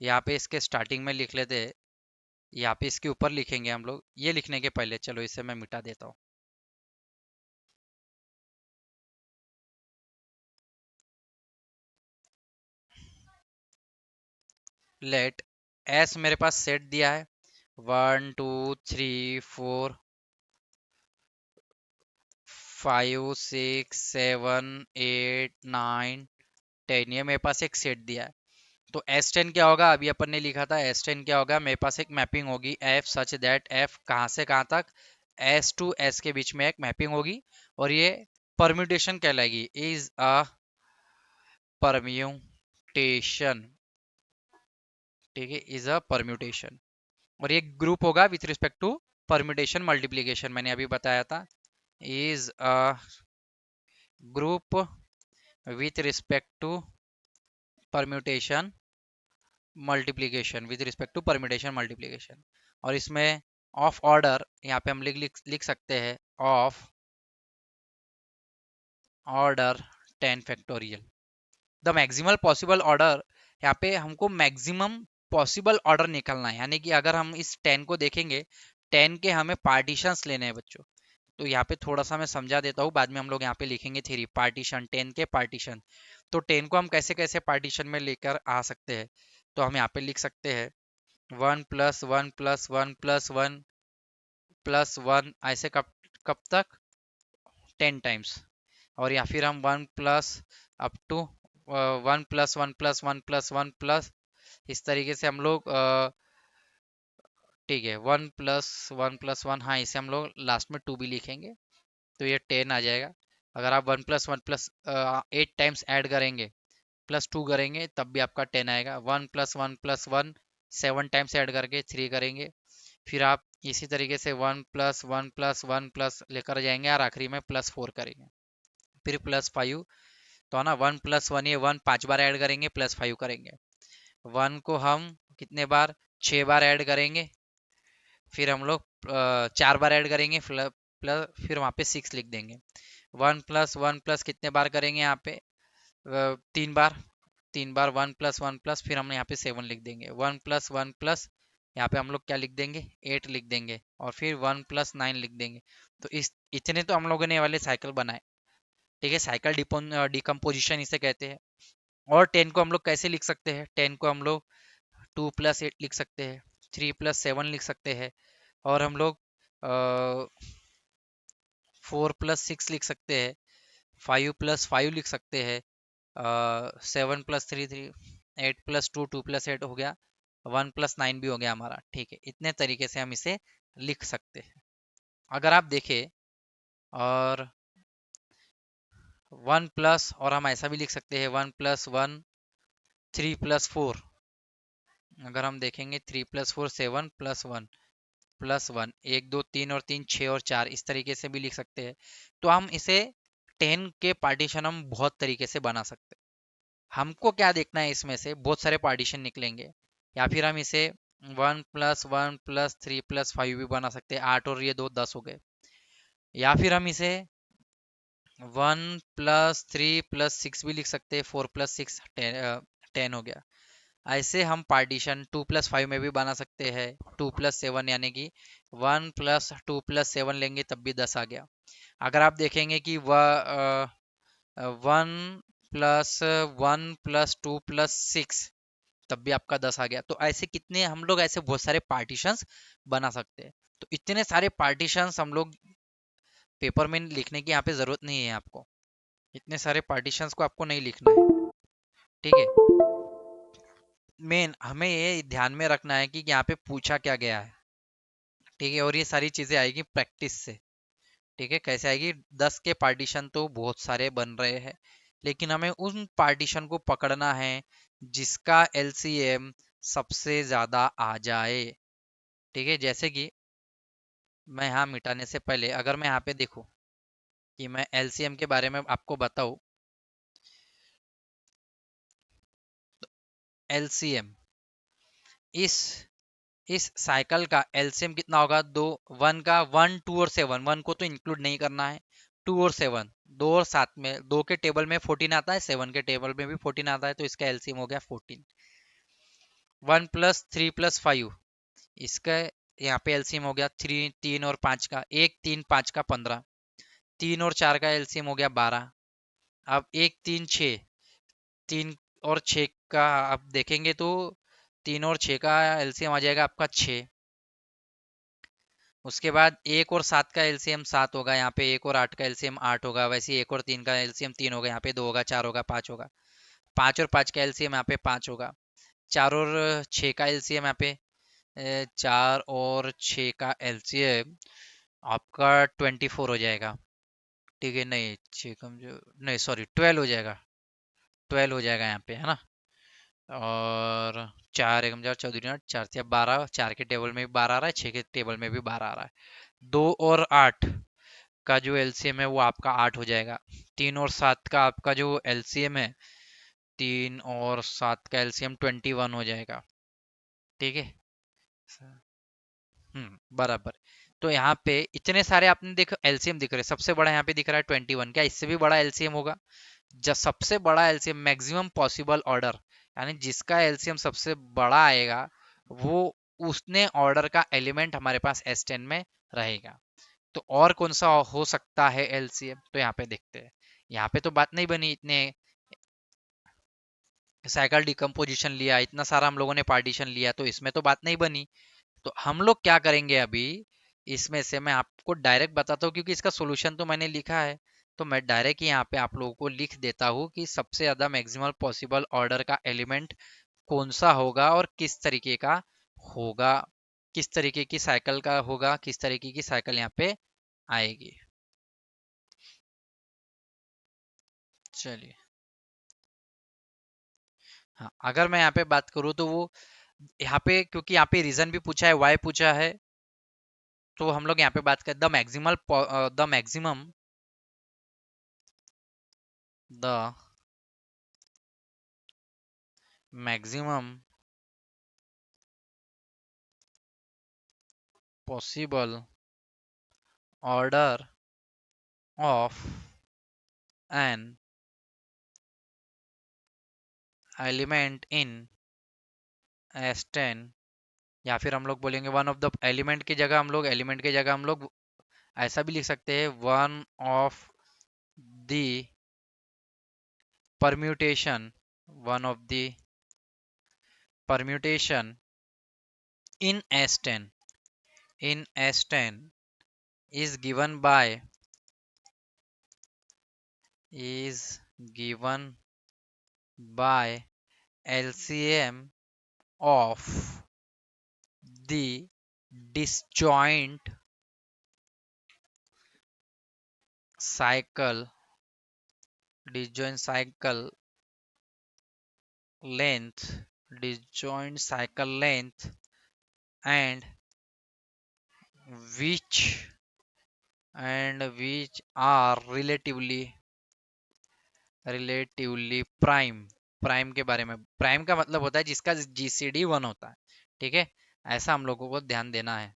यहाँ पे इसके स्टार्टिंग में लिख लेते हैं। यहाँ पे इसके ऊपर लिखेंगे हम लोग। ये लिखने के पहले चलो इसे मैं मिटा देता हूँ। लेट एस मेरे पास सेट दिया है 1 2 3 4 5 6 7 8 9 10। ये मेरे पास एक सेट दिया है। तो एस टेन क्या होगा? अभी अपन ने लिखा था एस टेन क्या होगा? मेरे पास एक मैपिंग होगी एफ सच दैट एफ कहाँ से कहाँ तक? एस टू एस के बीच में एक मैपिंग होगी। और ये परम्यूटेशन कहलाएगी, इज अ परम्यूटेशन, ठीक है, इज अ परम्यूटेशन। और ये ग्रुप होगा with respect to permutation multiplication, मैंने अभी बताया था। Is a group with respect to permutation multiplication, with respect to permutation multiplication. और इसमें ऑफ ऑर्डर यहाँ पे हम लिख सकते हैं of order 10 factorial. The maximal possible order, यहाँ पे हमको मैक्सिमम पॉसिबल ऑर्डर निकालना है। यानी कि अगर हम इस 10 को देखेंगे, 10 के हमें पार्टीशंस लेने हैं बच्चों। तो यहाँ पे थोड़ा सा मैं समझा देता हूँ, बाद में हम लोग यहाँ पे लिखेंगे थ्री पार्टीशन, 10 के पार्टीशन। तो 10 को हम कैसे कैसे पार्टीशन में लेकर आ सकते हैं? तो हम यहाँ पे लिख सकते हैं 1 + 1 + 1 + 1 ऐसे कब कब तक? 10 टाइम्स। और या फिर हम 1 प्लस अप टू 1 + 1 + 1 + 1 इस तरीके से हम लोग ठीक है 1 + 1 + 1, हाँ इसे हम लोग लास्ट में 2 भी लिखेंगे तो ये 10 आ जाएगा। अगर आप 1 + 1 + 8 टाइम्स ऐड करेंगे प्लस 2 करेंगे तब भी आपका 10 आएगा। 1 + 1 + 1 7 टाइम्स ऐड करके 3 करेंगे। फिर आप इसी तरीके से 1 + 1 + 1 लेकर जाएंगे और आखिरी में +4 करेंगे, फिर +5। तो है ना 1 + 1, ये 1 5 बार ऐड करेंगे, +5 करेंगे। 1 को हम कितने बार? 6 बार ऐड करेंगे। फिर हम लोग 4 बार ऐड करेंगे, प्लस फिर वहाँ पे 6 लिख देंगे। 1 + 1 + कितने बार करेंगे यहाँ पे? 3 बार। 3 बार 1 + 1 + फिर हम यहाँ पे 7 लिख देंगे। 1 + 1 + यहाँ पे हम लोग क्या लिख देंगे? 8 लिख देंगे। और फिर 1 + 9 लिख देंगे। तो इस इतने तो हम लोगों ने ये वाले साइकिल बनाए, ठीक है। साइकिल डिकम्पोजिशन इसे कहते हैं। और 10 को हम लोग कैसे लिख सकते हैं? 10 को हम लोग 2 + 8 लिख सकते हैं, 3 + 7 लिख सकते हैं, और हम लोग 4 + 6 लिख सकते हैं, 5 + 5 लिख सकते हैं, 7 + 3 8 + 2 2 + 8 हो गया, 1 + 9 भी हो गया हमारा, ठीक है। इतने तरीके से हम इसे लिख सकते हैं। अगर आप देखें और 1 प्लस, और हम ऐसा भी लिख सकते हैं 1 + 1 3 + 4। अगर हम देखेंगे 3 + 4 7 + 1 +1 1 2 3 और 3 6 और 4 इस तरीके से भी लिख सकते हैं। तो हम इसे 10 के पार्टीशन हम बहुत तरीके से बना सकते हैं। हमको क्या देखना है, इसमें से बहुत सारे पार्टीशन निकलेंगे, या फिर हम इसे 1+1+3+5 भी बना सकते हैं, 8 और ये दो 10 हो गए। या फिर हम इसे 1+3+6 भी लिख सकते हैं, 4+6 10 हो गया। ऐसे हम पार्टीशन 2+5 में भी बना सकते हैं, 2+7 यानी कि 1+2+7 लेंगे तब भी 10 आ गया। अगर आप देखेंगे कि वह 1+1+2+6 तब भी आपका 10 आ गया। तो ऐसे कितने हम लोग ऐसे बहुत सारे पार्टीशंस बना सकते हैं। तो इतने सारे पार्टीशंस हम लोग पेपर में लिखने की यहाँ पे जरूरत नहीं है आपको, इतने सारे पार्टीशंस को आपको नहीं लिखना है, ठीक है। मेन हमें ये ध्यान में रखना है कि यहाँ पे पूछा क्या गया है, ठीक है। और ये सारी चीजें आएगी प्रैक्टिस से, ठीक है। कैसे आएगी, 10 के पार्टीशन तो बहुत सारे बन रहे हैं, लेकिन हमें उन पार्टीशन को पकड़ना है जिसका एलसीएम सबसे ज्यादा आ जाए, ठीक है। जैसे कि मैं यहाँ मिटाने से पहले अगर मैं यहाँ पे देखूँ कि मैं एलसीएम के बारे में आपको बताऊँ, एलसीएम इस इस साइकिल का एलसीएम कितना होगा, दो, वन का, 1, 2 और 7, वन को तो इंक्लूड नहीं करना है, 2 और 7, 2 और 7 में, 2 के टेबल में 14 आता है, 7 के टेबल में भी 14 आता है, तो इसका एलसीएम हो गया 14। 1+3+5 इसका यहाँ पे एलसीएम हो गया 3 और 5 का, 1, 3, 5 का 15, 3 और 4 का एलसीएम हो गया 12। अब 1, 3, 6, 3 और 6 का आप देखेंगे तो 3 और 6 का एलसीएम आ जाएगा आपका 6। उसके बाद 1 और 7 का एलसीएम 7 होगा, यहाँ पे 1 और 8 का एलसीएम 8 होगा, वैसे 1 और 3 का एलसीएम 3 होगा, यहाँ पे 2 होगा, 4 होगा, 5 होगा। 5 और 5 का एलसीएम यहाँ पे 5 होगा। 4 और 6 का एलसीएम यहाँ पे 4 और 6 का एलसीएम आपका 24 हो जाएगा, ठीक है। नहीं, 6 कम जो, नहीं सॉरी 12 हो जाएगा, 12 हो जाएगा यहाँ पे, है ना। और 4 एकम 4 14 4 4 12, 4 के टेबल में भी 12 आ रहा है, 6 के टेबल में भी 12 आ रहा है। 2 और 8 का जो एलसीएम है वो आपका 8 हो जाएगा। 3 और 7 का आपका जो एलसीएम है, 3 और 7 का एलसीएम 21 हो जाएगा, ठीक है। बराबर। तो यहाँ पे इतने सारे आपने देखो एलसीएम दिख रहे हैं, सबसे बड़ा यहाँ पे दिख रहा है 21, क्या इससे भी बड़ा एलसीएम होगा? जब सबसे बड़ा एलसीएम मैक्सिमम पॉसिबल ऑर्डर, यानी जिसका एलसीएम सबसे बड़ा आएगा वो उसने ऑर्डर का एलिमेंट हमारे पास S10 में रहेगा। तो और कौन सा हो सकता है एलसीएम, तो यहाँ पे देखते हैं। यहाँ पे तो बात नहीं बनी, इतने साइकिल डिकम्पोजिशन लिया, इतना सारा हम लोगों ने पार्टीशन लिया, तो इसमें तो बात नहीं बनी। तो हम लोग क्या करेंगे अभी, इसमें से मैं आपको डायरेक्ट बताता हूँ, क्योंकि इसका सॉल्यूशन तो मैंने लिखा है, तो मैं डायरेक्ट यहाँ पे आप लोगों को लिख देता हूँ कि सबसे ज्यादा मैक्सिमल पॉसिबल ऑर्डर का एलिमेंट कौन सा होगा और किस तरीके का होगा, किस तरीके की साइकिल का होगा, किस तरीके की साइकिल यहाँ पे आएगी। चलिए, हाँ, अगर मैं यहाँ पे बात करूँ तो वो यहाँ पे, क्योंकि यहाँ पे रीजन भी पूछा है, वाई पूछा है, तो हम लोग यहाँ पे बात करें the maximum possible order of an element in S10, या फिर हम लोग बोलेंगे वन ऑफ द एलिमेंट की जगह हम लोग, ऐसा भी लिख सकते हैं, one of the permutation, one of the permutation in S10, in S10 is given is given by LCM of the disjoint cycle, disjoint length disjoint cycle length, and which are relatively relatively prime. Prime के बारे में, prime का मतलब होता है जिसका GCD 1 होता है। ठीक है, ऐसा हम लोगों को ध्यान देना है,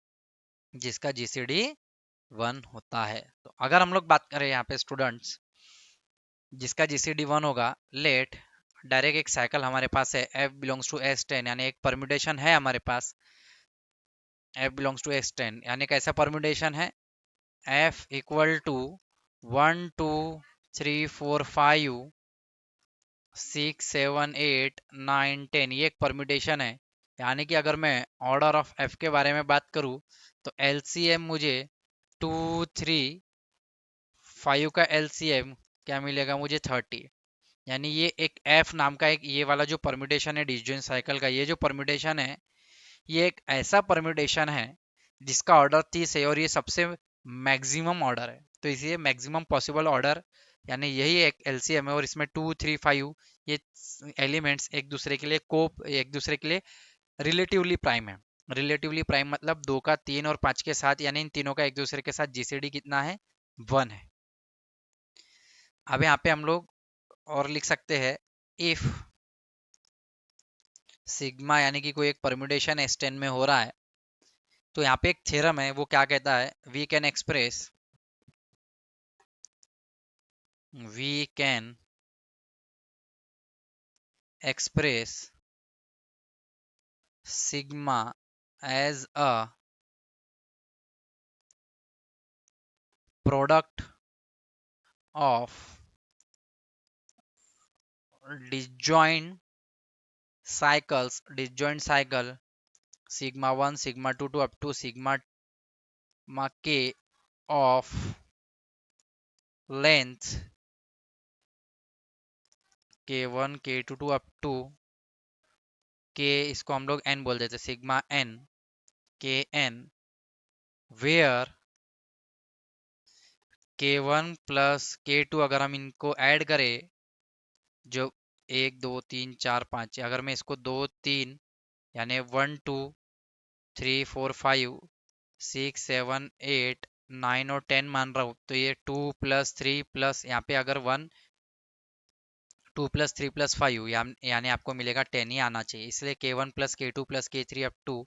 जिसका जीसीडी 1 होता है। तो अगर हम लोग बात करें यहाँ पे स्टूडेंट्स, जिसका जीसीडी 1 होगा, लेट डायरेक्ट एक साइकिल हमारे पास है, f बिलोंग्स टू s10, यानी एक परम्यूटेशन है हमारे पास, f बिलोंग्स टू s10, यानी कैसा परम्यूटेशन है, f इक्वल टू 1 2 3 4 5 6 7 8 9 10, ये एक परम्यूटेशन है। यानी कि अगर मैं ऑर्डर ऑफ f के बारे में बात करूं, तो एलसीएम मुझे 2 3 5 का एलसीएम क्या मिलेगा मुझे 30। यानी ये एक f नाम का एक ये वाला जो परम्यूटेशन है डिसजॉइंट साइकिल का, ये जो परम्यूटेशन है, ये एक ऐसा परम्यूटेशन है जिसका ऑर्डर 30 है और ये सबसे मैक्सिमम ऑर्डर है। तो इसलिए मैक्सिमम पॉसिबल ऑर्डर, यानी यही एक एलसीएम है, और इसमें 2 3 5 ये एलिमेंट्स एक दूसरे के लिए रिलेटिवली प्राइम है। रिलेटिवली प्राइम मतलब 2 का 3 और 5 के साथ, यानी इन तीनों का एक दूसरे के साथ जीसीडी कितना है, 1 है। अब यहाँ पे हम लोग और लिख सकते हैं, इफ सिग्मा, यानी कि कोई एक परम्यूटेशन S10 में हो रहा है, तो यहाँ पे एक थ्योरम है, वो क्या कहता है, we can express sigma as a product of disjoint cycle sigma 1 sigma 2 to up to sigma k of length k1 k2 to up to k, इसको हम लोग n बोल देते, sigma n k n, where k1 plus k2, अगर हम इनको add करें, जो 1 2 3 4 5, अगर मैं इसको 2 3 यानी 1 2 3 4 5 6 7 8 9 और 10 मान रहा हूँ, तो ये 2 + 3 प्लस यहाँ पे अगर 2 + 3 + 5, यानी आपको मिलेगा 10 ही आना चाहिए। इसलिए k1 + k2 + k3 up to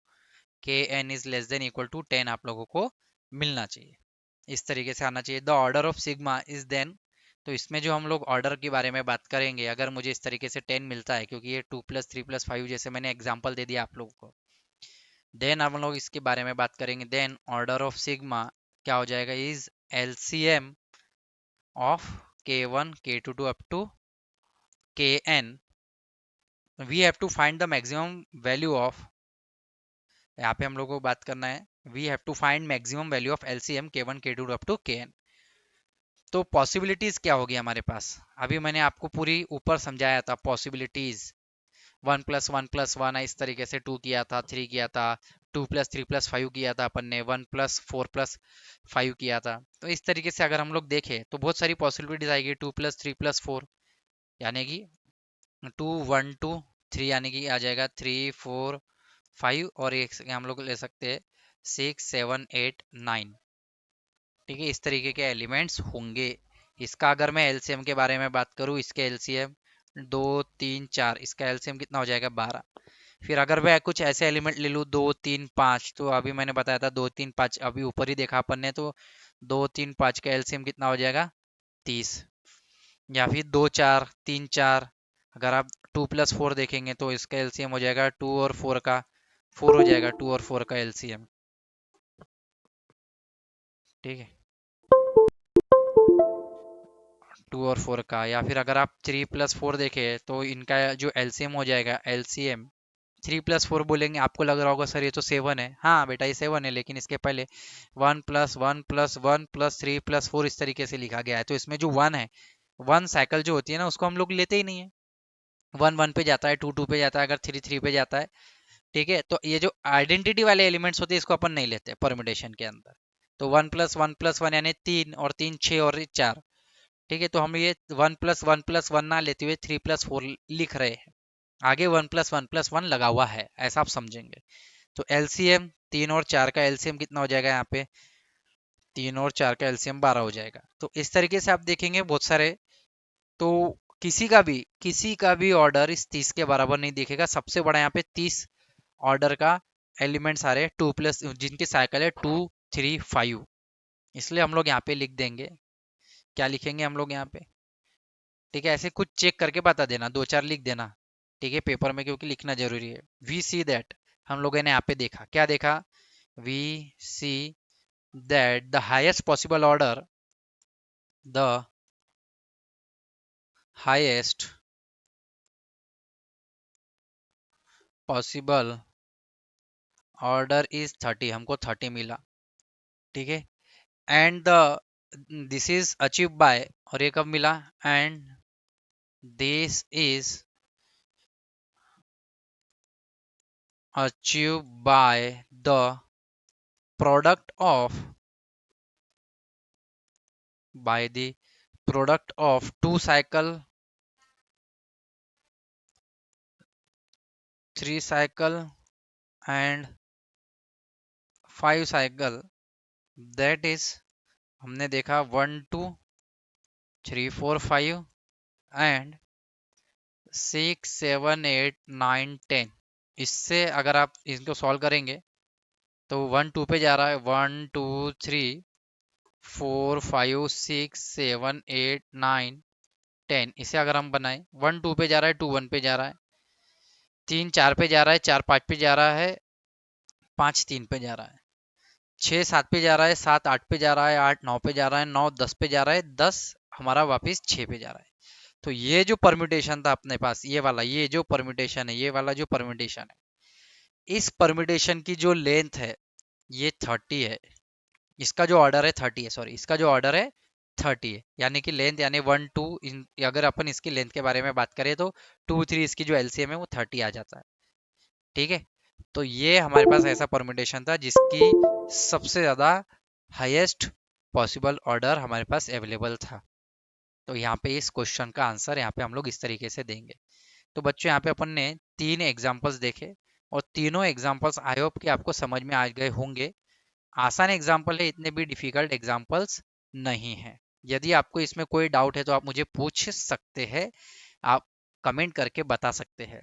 kn is less than equal to 10 आप लोगों को मिलना चाहिए। इस तरीके से आना चाहिए। The order of sigma is then, तो इसमें जो हम लोग ऑर्डर के बारे में बात करेंगे, अगर मुझे इस तरीके से 10 मिलता है, क्योंकि ये 2 + 3 + 5 जैसे मैंने एग्जांपल दे दिया आप लोगों को, देन हम लोग इसके बारे में बात करेंगे। देन ऑर्डर ऑफ सिग्मा क्या हो जाएगा, is LCM of k1 k2 to up to kn, we have to find the maximum value of, यहाँ पे हम लोग को बात करना है, we have to find maximum value of LCM k1 k2 up to kn। तो पॉसिबिलिटीज क्या होगी हमारे पास, अभी मैंने आपको पूरी ऊपर समझाया था पॉसिबिलिटीज, 1 + 1 + 1 इस तरीके से 2 किया था, 3 किया था, 2 + 3 + 5 किया था अपन ने, 1 + 4 + 5 किया था। तो इस तरीके से अगर हम लोग देखें तो बहुत सारी पॉसिबिलिटीज आएगी, 2 + 3 + 4, यानी कि 2 1 2 3, यानी कि आ जाएगा 3 4 5, और एक हम लोग ले सकते हैं 6 7 8 9। ठीक है, इस तरीके के एलिमेंट्स होंगे। इसका अगर मैं एलसीएम के बारे में बात करूं, इसके एलसीएम 2 3 4, इसका एलसीएम कितना हो जाएगा 12। फिर अगर मैं कुछ ऐसे एलिमेंट ले लूँ 2 3 5, तो अभी मैंने बताया था 2 3 5, अभी ऊपर ही देखा अपन ने, तो 2 3 5 का एलसीएम कितना हो जाएगा 30। या फिर 2 4 3 4, अगर आप 2 + 4 देखेंगे तो इसका एलसीएम हो जाएगा 2 और 4 का, 4 हो जाएगा 2 और 4 का एलसीएम। ठीक है, 2 और 4 का। या फिर अगर आप 3 + 4 देखें तो इनका जो एलसीएम हो जाएगा, एलसीएम 3 + 4 बोलेंगे, आपको लग रहा होगा सर ये तो 7 है। हाँ बेटा ये 7 है, लेकिन इसके पहले 1 + 1 + 1 + 3 + 4 इस तरीके से लिखा गया है। तो इसमें जो 1 है, 1 साइकिल जो होती है ना, उसको हम लोग लेते ही नहीं है। 1 1 पे जाता है, 2 2 पे जाता है, अगर 3 3 पे जाता है। ठीक है, तो ये जो आइडेंटिटी वाले एलिमेंट्स होते हैं इसको अपन नहीं लेते परम्यूटेशन के अंदर। तो 1 + 1 + 1 यानी 3 और 3 6 और 4। ठीक है, तो हम ये 1 + 1 + 1 ना लेते हुए 3 + 4 लिख रहे हैं, आगे 1 + 1 + 1 लगा हुआ है, ऐसा आप समझेंगे। तो एलसीएम 3 और 4 का एलसीएम कितना हो जाएगा यहाँ पे, 3 और 4 का एलसीएम 12 हो जाएगा। तो इस तरीके से आप देखेंगे बहुत सारे। तो किसी का भी ऑर्डर इस 30 के बराबर नहीं दिखेगा। सबसे बड़ा यहाँ पे 30 ऑर्डर का एलिमेंट सारे 2+ जिनकी साइकिल है 2 3 5, इसलिए हम लोग यहाँ पे लिख देंगे। क्या लिखेंगे हम लोग यहाँ पे? ठीक है, ऐसे कुछ चेक करके बता देना, 2 4 लिख देना। ठीक है, पेपर में, क्योंकि लिखना जरूरी है। वी सी दैट, हम लोगों ने यहाँ पे देखा, क्या देखा? We see that the highest possible order, the highest possible order is 30, हमको 30 मिला। ठीक है, and the this is achieve by, और ये कब मिला? And this is achieve by the product of, by the product of 2 cycle, 3 cycle and 5 cycle, that is हमने देखा 1 2 3 4 5 एंड 6 7 8 9 10। इससे अगर आप इनको सॉल्व करेंगे तो 1 2 पे जा रहा है, 1 2 3 4 5 6 7 8 9 10। इसे अगर हम बनाए, 1 2 पे जा रहा है, 2 1 पे जा रहा है, 3 4 पे जा रहा है, 4 5 पे जा रहा है, 5 3 पे जा रहा है, 6 7 पे जा रहा है, 7 8 पे जा रहा है, 8 9 पे जा रहा है, 9 10 पे जा रहा है, 10 हमारा वापस 6 पे जा रहा है। तो ये जो परम्यूटेशन था अपने पास, ये वाला, ये जो परम्यूटेशन है, ये वाला जो परम्यूटेशन है, इस परम्यूटेशन की जो लेंथ है ये 30 है। इसका जो ऑर्डर है 30 है, सॉरी, इसका जो ऑर्डर है 30 है, यानी कि लेंथ, यानी 1 2, अगर अपन इसकी लेंथ के बारे में बात करें तो 2 3 इसकी जो एलसीएम है वो 30 आ जाता है। ठीक है, तो ये हमारे पास ऐसा परम्यूटेशन था जिसकी सबसे ज्यादा हाईएस्ट पॉसिबल ऑर्डर हमारे पास अवेलेबल था। तो यहाँ पे इस क्वेश्चन का आंसर यहाँ पे हम लोग इस तरीके से देंगे। तो बच्चों, यहाँ पे अपन ने 3 एग्जांपल्स देखे, और तीनों एग्जांपल्स आई होप कि आपको समझ में आ गए होंगे। आसान एग्जाम्पल है, इतने भी डिफिकल्ट एग्जाम्पल्स नहीं है। यदि आपको इसमें कोई डाउट है तो आप मुझे पूछ सकते हैं, आप कमेंट करके बता सकते हैं।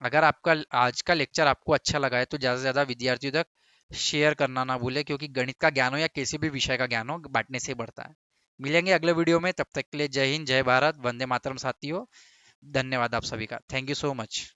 अगर आपका आज का लेक्चर आपको अच्छा लगा है तो ज़्यादा से ज़्यादा विद्यार्थियों तक शेयर करना ना भूले, क्योंकि गणित का ज्ञान हो या किसी भी विषय का ज्ञान हो, बांटने से बढ़ता है। मिलेंगे अगले वीडियो में, तब तक के लिए जय हिंद, जय भारत, वंदे मातरम साथियों। धन्यवाद आप सभी का, थैंक यू सो मच।